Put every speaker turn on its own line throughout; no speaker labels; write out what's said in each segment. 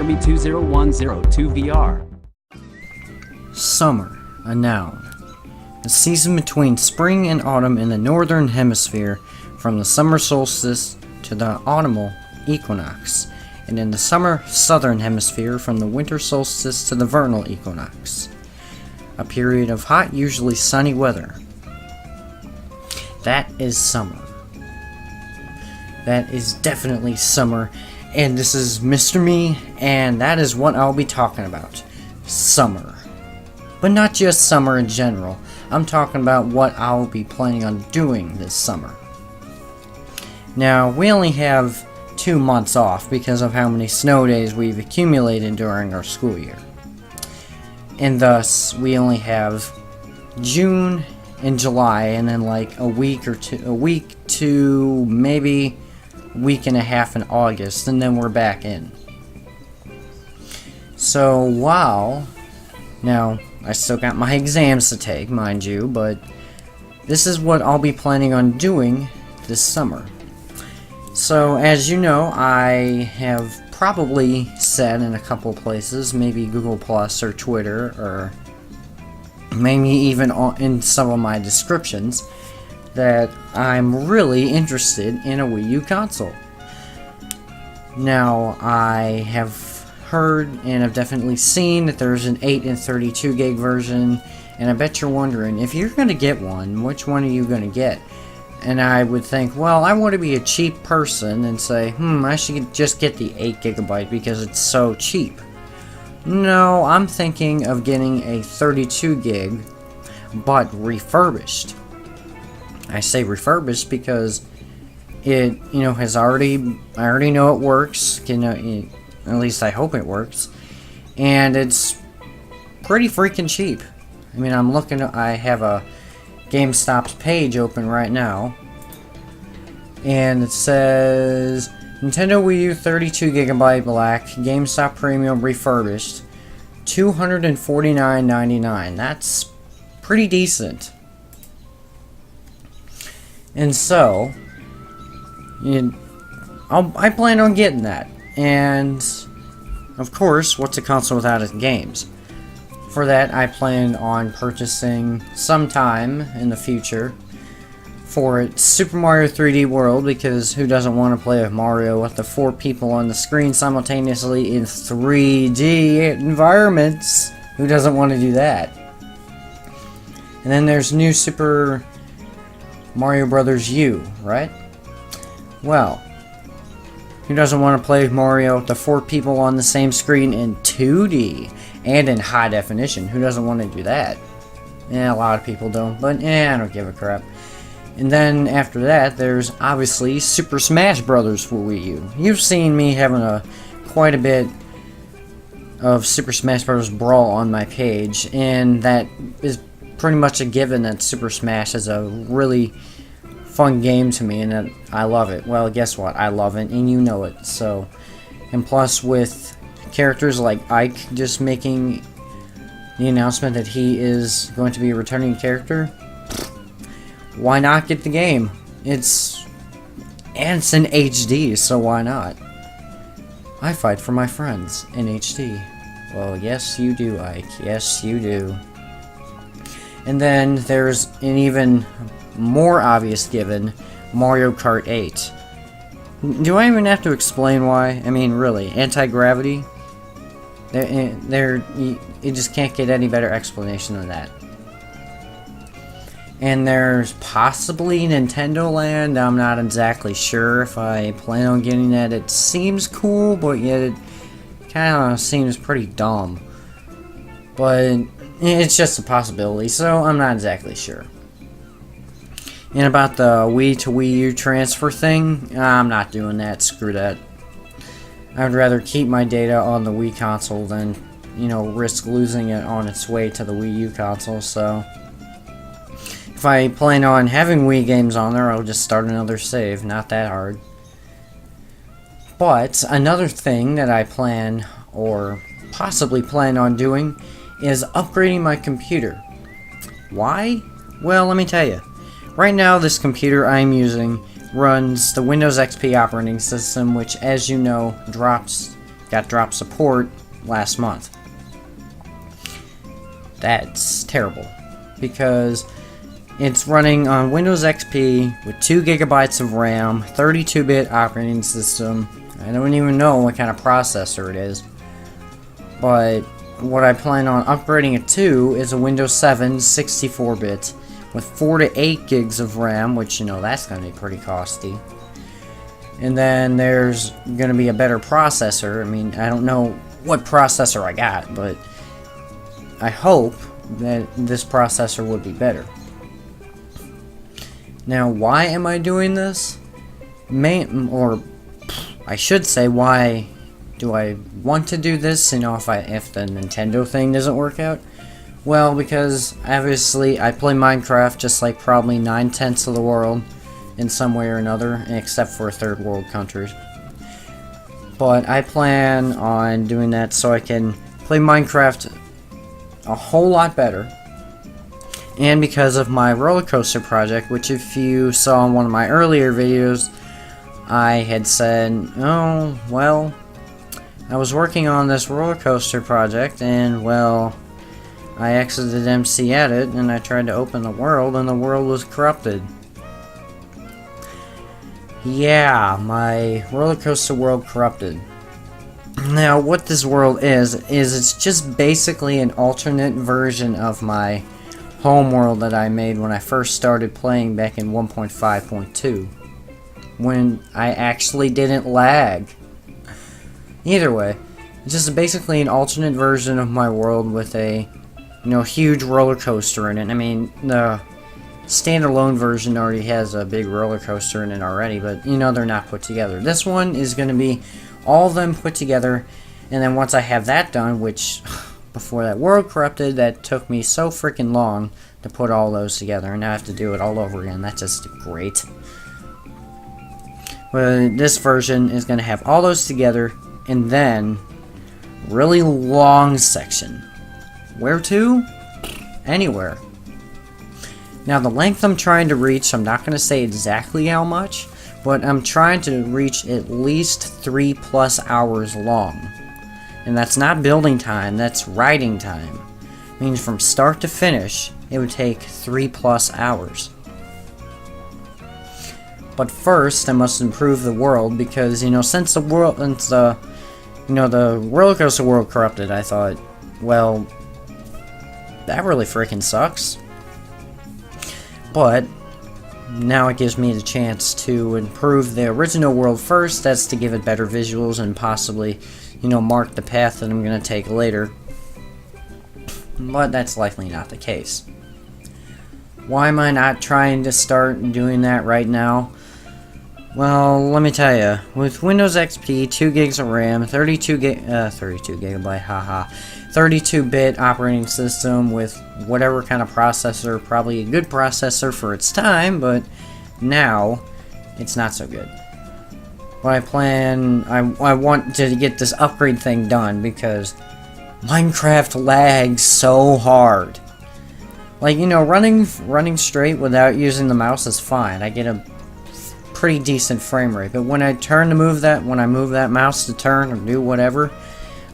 MrMii20102VR.
Summer, a noun. The season between spring and autumn in the northern hemisphere, from the summer solstice to the autumnal equinox, and in the summer southern hemisphere from the winter solstice to the vernal equinox. A period of hot, usually sunny weather. That is summer. That is definitely summer, and this is Mr. Me, and that is what I'll be talking about. Summer. But not just summer in general. I'm talking about what I'll be planning on doing this summer. Now, we only have 2 months off because of how many snow days we've accumulated during our school year. And thus, we only have June and July, and then like a week to maybe a week and a half in August, and then we're back in. So now, I still got my exams to take, mind you, but this is what I'll be planning on doing this summer. So, as you know, I have probably said in a couple places, maybe Google Plus or Twitter, or maybe even in some of my descriptions, that I'm really interested in a Wii U console. Now, I have heard and have definitely seen that there's an 8 and 32 gig version, and I bet you're wondering, if you're going to get one, which one are you going to get? And I would think, well, I want to be a cheap person and say, I should just get the 8 gigabyte because it's so cheap. No, I'm thinking of getting a 32 gig, but refurbished. I say refurbished because it, I already know it works, at least I hope it works, and it's pretty freaking cheap. I mean, I have a GameStop's page open right now, and it says Nintendo Wii U 32GB black, GameStop Premium refurbished, $249.99. That's pretty decent. And so, I plan on getting that. And, of course, what's a console without its games? For that, I plan on purchasing sometime in the future for it Super Mario 3D World, because who doesn't want to play with Mario with the 4 people on the screen simultaneously in 3D environments? Who doesn't want to do that? And then there's new Super Mario Bros. U, right? Well, who doesn't want to play with Mario with the 4 people on the same screen in 2D and in high definition? Who doesn't want to do that? A lot of people don't, but I don't give a crap. And then after that, there's obviously Super Smash Bros. For Wii U. You've seen me having quite a bit of Super Smash Bros. Brawl on my page, and that is pretty much a given that Super Smash is a really fun game to me, and that I love it. Well, guess what? I love it, and you know it. So, and plus with characters like Ike just making the announcement that he is going to be a returning character, why not get the game? It's in HD, so why not? I fight for my friends in HD. Well, yes you do, Ike. Yes you do. And then there's an even more obvious given, Mario Kart 8. Do I even have to explain why? I mean, really, anti-gravity? You just can't get any better explanation than that. And there's possibly Nintendo Land. I'm not exactly sure if I plan on getting that. It seems cool, but yet it kind of seems pretty dumb. But it's just a possibility, so I'm not exactly sure. And about the Wii to Wii U transfer thing, I'm not doing that. Screw that. I would rather keep my data on the Wii console than, risk losing it on its way to the Wii U console, so if I plan on having Wii games on there, I'll just start another save. Not that hard. But another thing that I plan, or possibly plan on doing, is upgrading my computer. Why? Well, let me tell you. Right now, this computer I'm using runs the Windows XP operating system, which, as you know, drops got dropped support last month. That's terrible, because it's running on Windows XP with 2 gigabytes of RAM, 32-bit operating system. I don't even know what kind of processor it is, but what I plan on upgrading it to is a Windows 7 64-bit with 4 to 8 gigs of RAM, which, you know, that's going to be pretty costly. And then there's going to be a better processor. I mean, I don't know what processor I got, but I hope that this processor would be better. Now, why am I doing this? Or I should say, why do I want to do this? You know, if the Nintendo thing doesn't work out. Well, because obviously I play Minecraft just like probably 9/10 of the world in some way or another, except for third world countries. But I plan on doing that so I can play Minecraft a whole lot better. And because of my roller coaster project, which if you saw in one of my earlier videos, I had said, oh, well, I was working on this roller coaster project, and, well, I exited MC Edit, and I tried to open the world, and the world was corrupted. Yeah, my roller coaster world corrupted. Now, what this world is it's just basically an alternate version of my home world that I made when I first started playing back in 1.5.2. When I actually didn't lag. Either way, it's just basically an alternate version of my world with a, you know, huge roller coaster in it. I mean, the standalone version already has a big roller coaster in it already, but, you know, they're not put together. This one is going to be all of them put together, and then once I have that done, which, before that world corrupted, that took me so freaking long to put all those together, and now I have to do it all over again. That's just great. But this version is going to have all those together, and then really long section. Where to? Anywhere. Now, the length I'm trying to reach, I'm not going to say exactly how much, but I'm trying to reach at least 3+ hours long. And that's not building time, that's writing time. It means from start to finish, it would take 3+ hours. But first, I must improve the world, because, you know, since the roller coaster world corrupted, I thought, well, that really freaking sucks. But now it gives me the chance to improve the original world first. That's to give it better visuals and possibly, you know, mark the path that I'm going to take later. But that's likely not the case. Why am I not trying to start doing that right now? Well, let me tell you. With Windows XP, 2 gigs of RAM, 32 gigabyte, haha, 32-bit operating system with whatever kind of processor, probably a good processor for its time, but now it's not so good. What I want to get this upgrade thing done because Minecraft lags so hard. Like, you know, running straight without using the mouse is fine. I get a pretty decent frame rate, but when I move that mouse to turn or do whatever,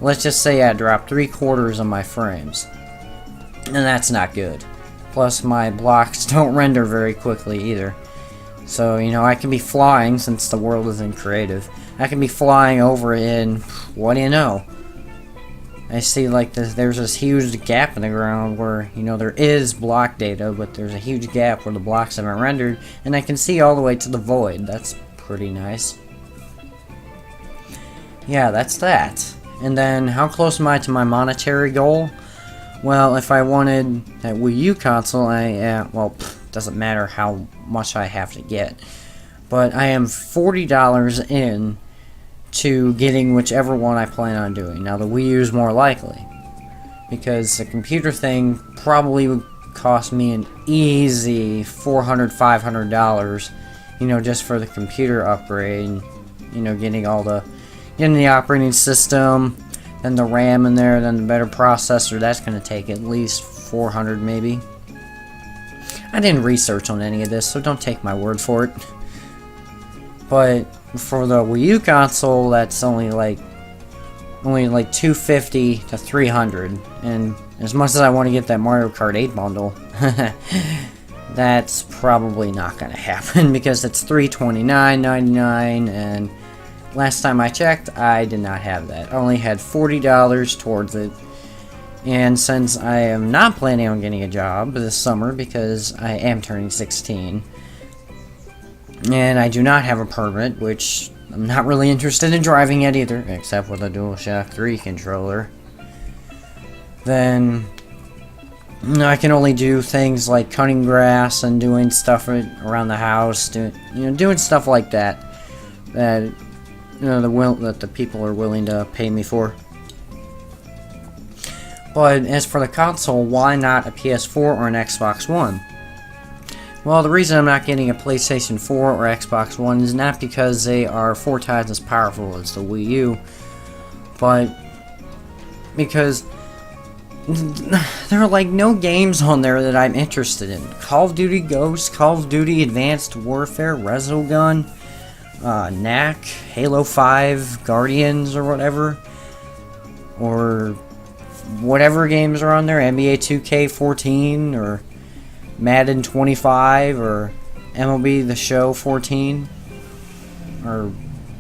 let's just say I drop 3/4 of my frames, and that's not good. Plus, my blocks don't render very quickly either. So, you know, I can be flying, since the world isn't creative, I can be flying over in, what do you know? I see, like, there's this huge gap in the ground where, you know, there is block data, but there's a huge gap where the blocks haven't rendered, and I can see all the way to the void. That's pretty nice. Yeah, that's that. And then, how close am I to my monetary goal? Well, if I wanted that Wii U console, doesn't matter how much I have to get. But I am $40 in to getting whichever one I plan on doing. Now, the Wii U is more likely, because the computer thing probably would cost me an easy $400, $500, you know, just for the computer upgrade, you know, getting the operating system, then the RAM in there, then the better processor. That's going to take at least $400 maybe. I didn't research on any of this, so don't take my word for it. But for the Wii U console, that's only like only like 250 to 300, and as much as I want to get that Mario Kart 8 bundle, that's probably not going to happen because it's $329.99, and last time I checked, I did not have that. I only had $40 towards it, and since I am not planning on getting a job this summer because I am turning 16, and I do not have a permit, which I'm not really interested in driving yet either, except with a DualShock 3 controller, then I can only do things like cutting grass and doing stuff around the house, doing stuff like that that that the people are willing to pay me for. But as for the console, why not a PS4 or an Xbox One? Well, the reason I'm not getting a PlayStation 4 or Xbox One is not because they are 4 times as powerful as the Wii U, but because there are like no games on there that I'm interested in. Call of Duty Ghosts, Call of Duty Advanced Warfare, Resogun, Knack, Halo 5, Guardians, or whatever. Or whatever games are on there, NBA 2K14, or Madden 25, or MLB The Show 14, or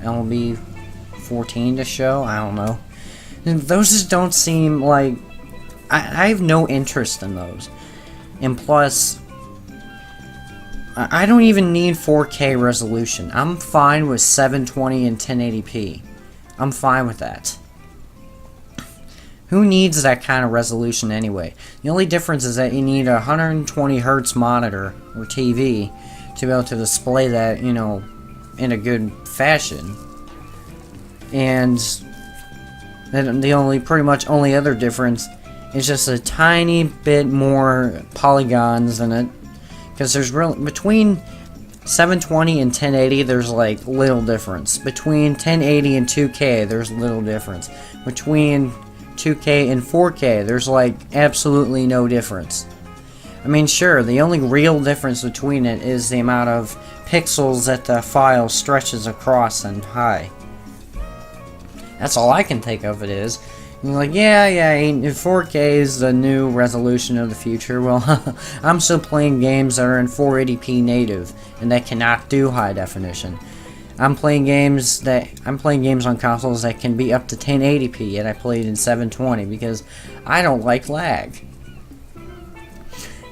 MLB 14 The Show, I don't know. And those just don't seem like... I have no interest in those. And plus, I don't even need 4K resolution. I'm fine with 720 and 1080p. I'm fine with that. Who needs that kind of resolution anyway? The only difference is that you need a 120 Hz monitor or TV to be able to display that, in a good fashion. And the pretty much only other difference is just a tiny bit more polygons in it. Because there's between 720 and 1080, there's like little difference. Between 1080 and 2K, there's little difference. Between 2K and 4K, there's like absolutely no difference. I mean, sure, the only real difference between it is the amount of pixels that the file stretches across and high. That's all I can think of it is. And you're like, yeah, 4K is the new resolution of the future. Well, I'm still playing games that are in 480p native and that cannot do high definition. I'm playing games on consoles that can be up to 1080p, and I played in 720 because I don't like lag.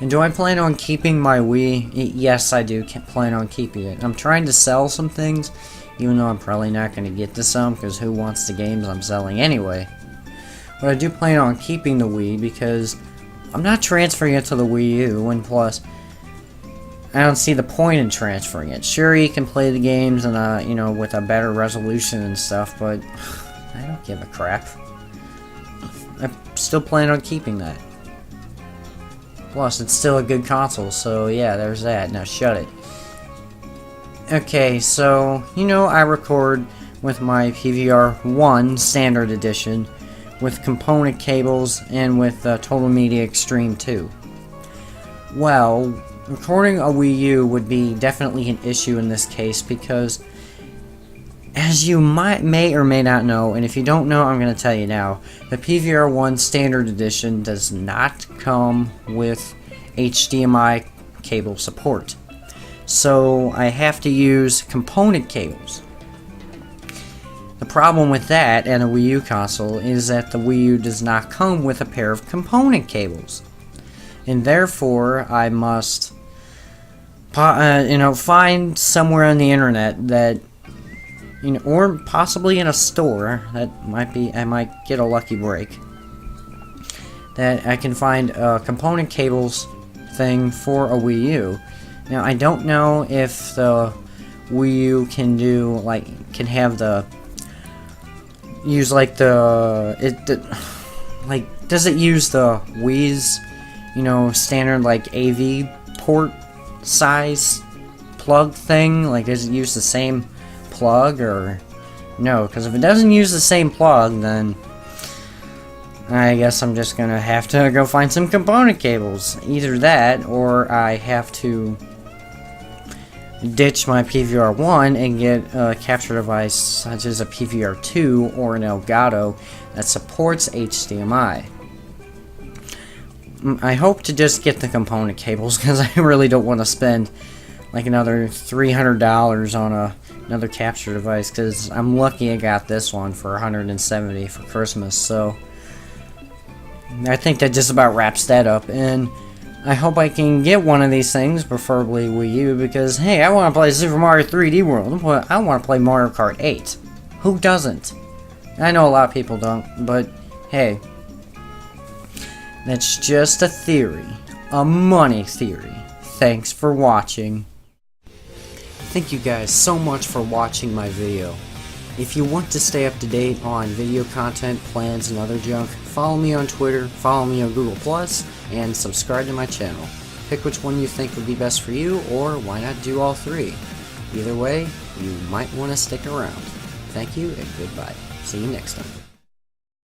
And do I plan on keeping my Wii? Yes, I do plan on keeping it. I'm trying to sell some things, even though I'm probably not going to get to some, because who wants the games I'm selling anyway? But I do plan on keeping the Wii because I'm not transferring it to the Wii U, and plus, I don't see the point in transferring it. Sure, you can play the games in with a better resolution and stuff, but I don't give a crap. I still plan on keeping that. Plus, it's still a good console, so yeah, there's that. Now shut it. Okay, so, I record with my PVR 1 Standard Edition with component cables and with Total Media Extreme 2. Well, recording a Wii U would be definitely an issue in this case because, as you may or may not know, and if you don't know, I'm going to tell you now, the PVR 1 Standard Edition does not come with HDMI cable support. So I have to use component cables. The problem with that and a Wii U console is that the Wii U does not come with a pair of component cables. And therefore, I must find somewhere on the internet that, or possibly in a store, I might get a lucky break, that I can find a component cables thing for a Wii U. Now, I don't know if the Wii U can does it use the Wii's, standard AV port size plug thing? Does it use the same plug or no? Because if it doesn't use the same plug, then I guess I'm just gonna have to go find some component cables. Either that, or I have to ditch my PVR1 and get a capture device such as a PVR2 or an Elgato that supports HDMI. I hope to just get the component cables because I really don't want to spend like another $300 on another capture device, because I'm lucky I got this one for $170 for Christmas. So I think that just about wraps that up, and I hope I can get one of these things, preferably Wii U, because hey, I want to play Super Mario 3D World. I want to play Mario Kart 8. Who doesn't? I know a lot of people don't, but hey, that's just a theory, a money theory. Thanks for watching. Thank you guys so much for watching my video. If you want to stay up to date on video content, plans, and other junk, follow me on Twitter, follow me on Google+, and subscribe to my channel. Pick which one you think would be best for you, or why not do all three. Either way, you might want to stick around. Thank you, and goodbye. See you next time.